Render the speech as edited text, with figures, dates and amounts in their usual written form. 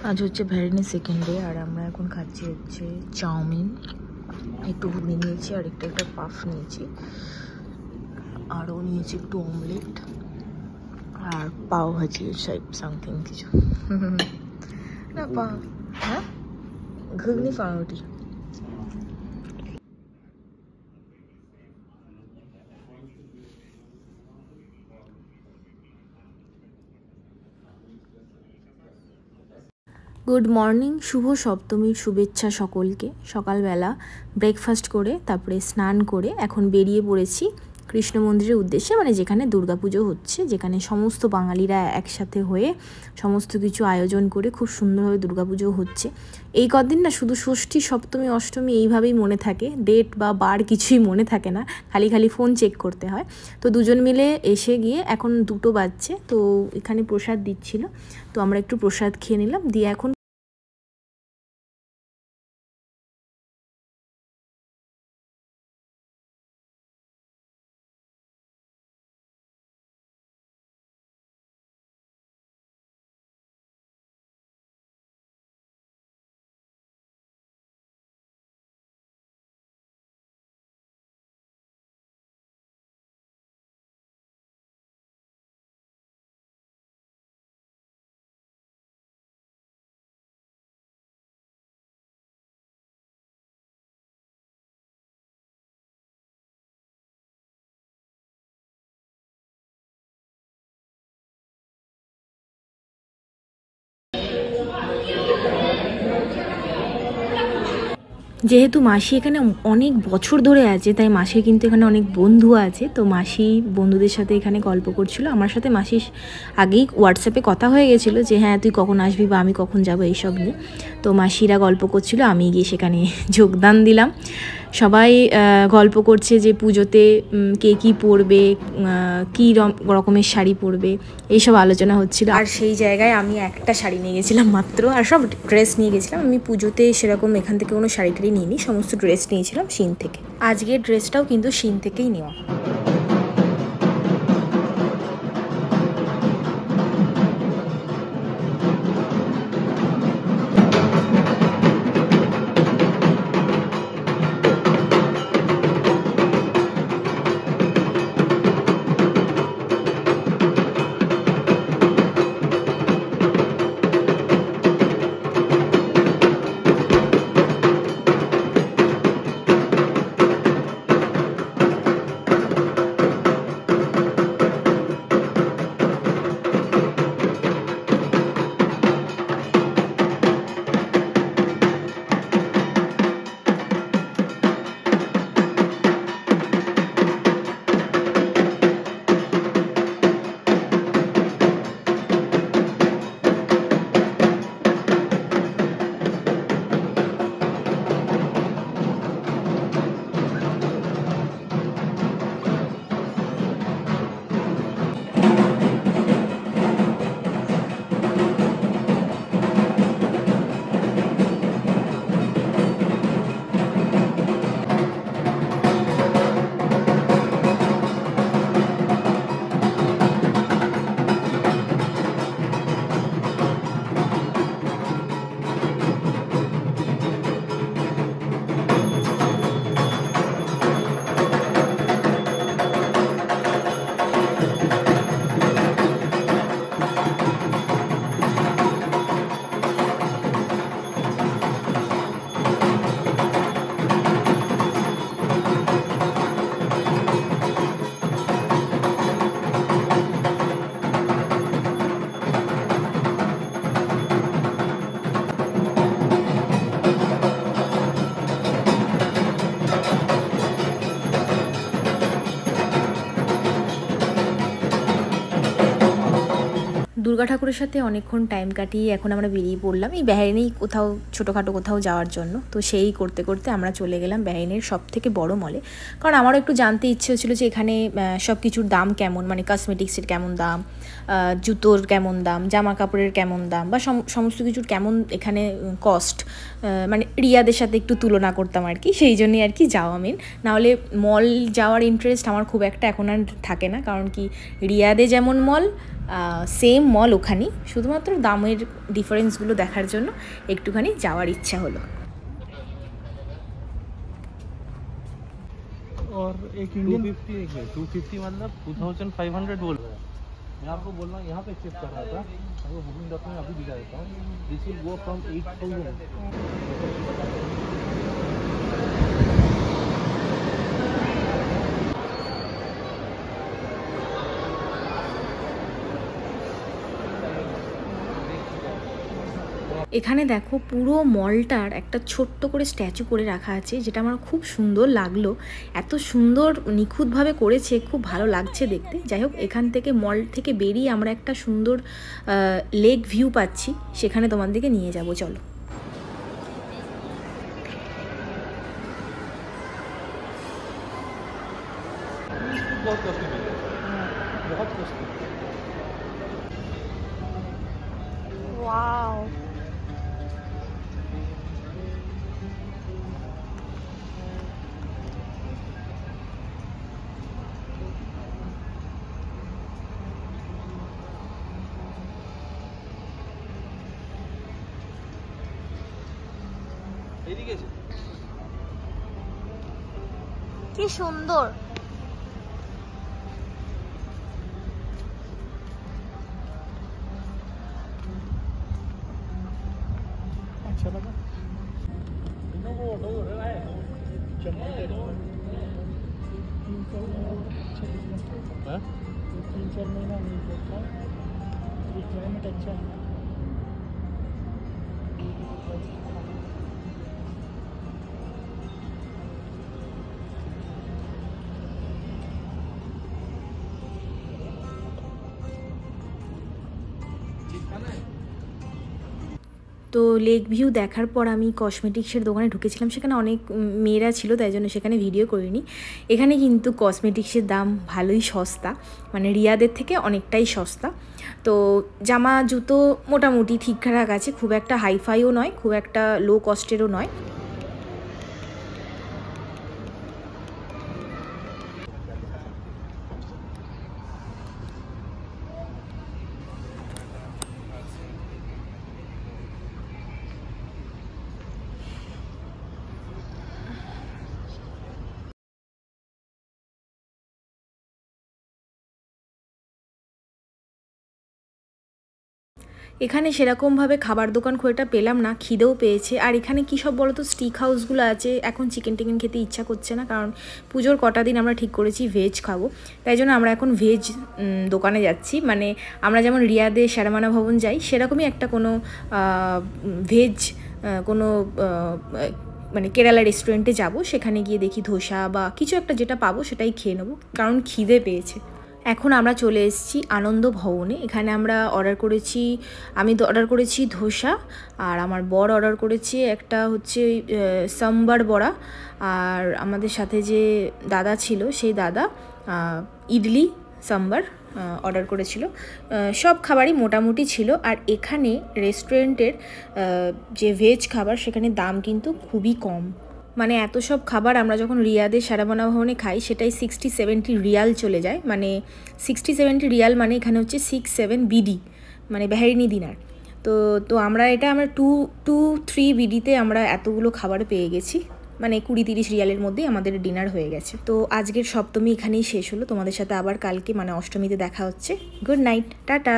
আজ হচ্ছে ভ্যারিনি second day আর আমরা এখন খাচ্ছি হচ্ছে চাউমিন, একটু ঘুগনি নিয়েছি আর একটা পাফ নিয়েছি, আরও নিয়েছি একটু অমলেট আর পাও ভাজি সামথিং কিছু না পাও, হ্যাঁ ঘুগনি পাউরুটি। গুড মর্নিং, শুভ সপ্তমীর শুভেচ্ছা সকলকে। সকালবেলা ব্রেকফাস্ট করে তারপরে স্নান করে এখন বেরিয়ে পড়েছি কৃষ্ণ মন্দিরের উদ্দেশ্যে, মানে যেখানে দুর্গাপুজো হচ্ছে, যেখানে সমস্ত বাঙালিরা একসাথে হয়ে সমস্ত কিছু আয়োজন করে খুব সুন্দরভাবে দুর্গাপুজো হচ্ছে। এই কদিন না শুধু ষষ্ঠী সপ্তমী অষ্টমী এইভাবেই মনে থাকে, ডেট বা বার কিছুই মনে থাকে না, খালি ফোন চেক করতে হয়। তো দুজন মিলে এসে গিয়ে এখন 2টো বাজছে, তো এখানে প্রসাদ দিচ্ছিল, তো আমরা একটু প্রসাদ খেয়ে নিলাম, দিয়ে এখন যেহেতু মাসি এখানে অনেক বছর ধরে আছে, তাই মাসির কিন্তু এখানে অনেক বন্ধু আছে, তো মাসি বন্ধুদের সাথে এখানে গল্প করছিল। আমার সাথে মাসির আগেই হোয়াটসঅ্যাপে কথা হয়ে গেছিলো যে হ্যাঁ তুই কখন আসবি বা আমি কখন যাবো এইসব নিয়ে। তো মাসিরা গল্প করছিল, আমি গিয়ে সেখানে যোগদান দিলাম। সবাই গল্প করছে যে পুজোতে কে কী পরবে, কী রকমের শাড়ি পরবে, এইসব আলোচনা হচ্ছিল। আর সেই জায়গায় আমি একটা শাড়ি নিয়ে গেছিলাম মাত্র, আর সব ড্রেস নিয়ে গেছিলাম। আমি পুজোতে সেরকম এখান থেকে কোনো শাড়ি টাড়ি নিইনি, সমস্ত ড্রেস নিয়েছিলাম শিন থেকে। আজকের ড্রেসটাও কিন্তু শিন থেকেই নেওয়া। দুর্গা ঠাকুরের সাথে অনেকক্ষণ টাইম কাটিয়ে এখন আমরা বেরিয়ে পড়লাম এই বেহারিনেই কোথাও ছোটোখাটো কোথাও যাওয়ার জন্য। তো সেই করতে করতে আমরা চলে গেলাম বেহারিনের সবথেকে বড় মলে, কারণ আমারও একটু জানতে ইচ্ছে হচ্ছিলো যে এখানে সব কিছুর দাম কেমন, মানে কসমেটিক্সের কেমন দাম, জুতোর কেমন দাম, জামা কাপড়ের কেমন দাম, বা সমস্ত কিছুর কেমন এখানে কস্ট, মানে রিয়াদের সাথে একটু তুলনা করতাম আর কি, সেই জন্যই আর কি যাওয়া মেন। নাহলে মল যাওয়ার ইন্টারেস্ট আমার খুব একটা এখন আর থাকে না, কারণ কি রিয়াদে যেমন মল সেম মল ওখানেই, শুধুমাত্র দামের ডিফারেন্সগুলো দেখার জন্য একটুখানি যাওয়ার ইচ্ছা হলো। और एक इंडियन 250 मतलब 2500 बोल रहा है। मैं आपको बोल रहा हूँ यहाँ पे चेक कर रहा था, आपको बुकिंग डॉक्यूमेंट अभी दिखा देता हूँ। This will go from 8000। এখানে দেখো পুরো মলটার একটা ছোট্ট করে স্ট্যাচু করে রাখা আছে, যেটা আমার খুব সুন্দর লাগলো। এত সুন্দর নিখুঁতভাবে করেছে, খুব ভালো লাগছে দেখতে। যাই হোক, এখান থেকে মল থেকে বেরিয়ে আমরা একটা সুন্দর লেক ভিউ পাচ্ছি, সেখানে তোমাদেরকে নিয়ে যাব, চলো। बहुत कॉस्टली मिल रहा है, बहुत कॉस्टली। वाओ, কি সুন্দর। अच्छा लगा। इनको वो हो रहा है चमन दे दो। 3-4 महीना नहीं होता, ये क्लाइमेट अच्छा है। তো লেক ভিউ দেখার পর আমি কসমেটিক্সের দোকানে ঢুকেছিলাম, সেখানে অনেক মেয়েরা ছিল, তাই জন্য সেখানে ভিডিও করিনি। এখানে কিন্তু কসমেটিক্সের দাম ভালোই সস্তা, মানে রিয়াদের থেকে অনেকটাই সস্তা। তো জামা জুতো মোটামুটি ঠিকঠাক আছে, খুব একটা হাইফাইও নয়, খুব একটা লো কস্টেরও নয়। এখানে সেরকমভাবে খাবার দোকান খুব একটা পেলাম না, খিদেও পেয়েছে। আর এখানে কী সব বলো তো, স্টিক হাউসগুলো আছে। এখন চিকেন টিকেন খেতে ইচ্ছা করছে না, কারণ পুজোর কটা দিন আমরা ঠিক করেছি ভেজ খাবো, তাই জন্য আমরা এখন ভেজ দোকানে যাচ্ছি। মানে আমরা যেমন রিয়াদে শেরেবাংলা ভবন যাই, সেরকমই একটা কোনো ভেজ কোনো মানে কেরালা রেস্টুরেন্টে যাব, সেখানে গিয়ে দেখি ধোসা বা কিছু একটা যেটা পাবো সেটাই খেয়ে নেবো, কারণ খিদে পেয়েছে। এখন আমরা চলে এসেছি আনন্দ ভবনে। এখানে আমরা অর্ডার করেছি, আমি অর্ডার করেছি ধোসা, আর আমার বর অর্ডার করেছে একটা হচ্ছে সাম্বার বড়া, আর আমাদের সাথে যে দাদা ছিল সেই দাদা ইডলি সাম্বার অর্ডার করেছিল। সব খাবারই মোটামুটি ছিল। আর এখানে রেস্টুরেন্টের যে ভেজ খাবার, সেখানে দাম কিন্তু খুবই কম। মানে এত সব খাবার আমরা যখন রিয়াদের শেরেবাংলা ভবনে খাই, সেটাই 60-70 রিয়াল চলে যায়। মানে 60-70 রিয়াল মানে এখানে হচ্ছে 6-7 বিডি, মানে বাহরিনি দিনার। তো আমরা 2-3 বিডিতে আমরা এতগুলো খাবার পেয়ে গেছি, মানে 20-30 রিয়ালের মধ্যেই আমাদের ডিনার হয়ে গেছে। তো আজকের সপ্তমী এখানেই শেষ হলো। তোমাদের সাথে আবার কালকে মানে অষ্টমীতে দেখা হচ্ছে। Good night, tata.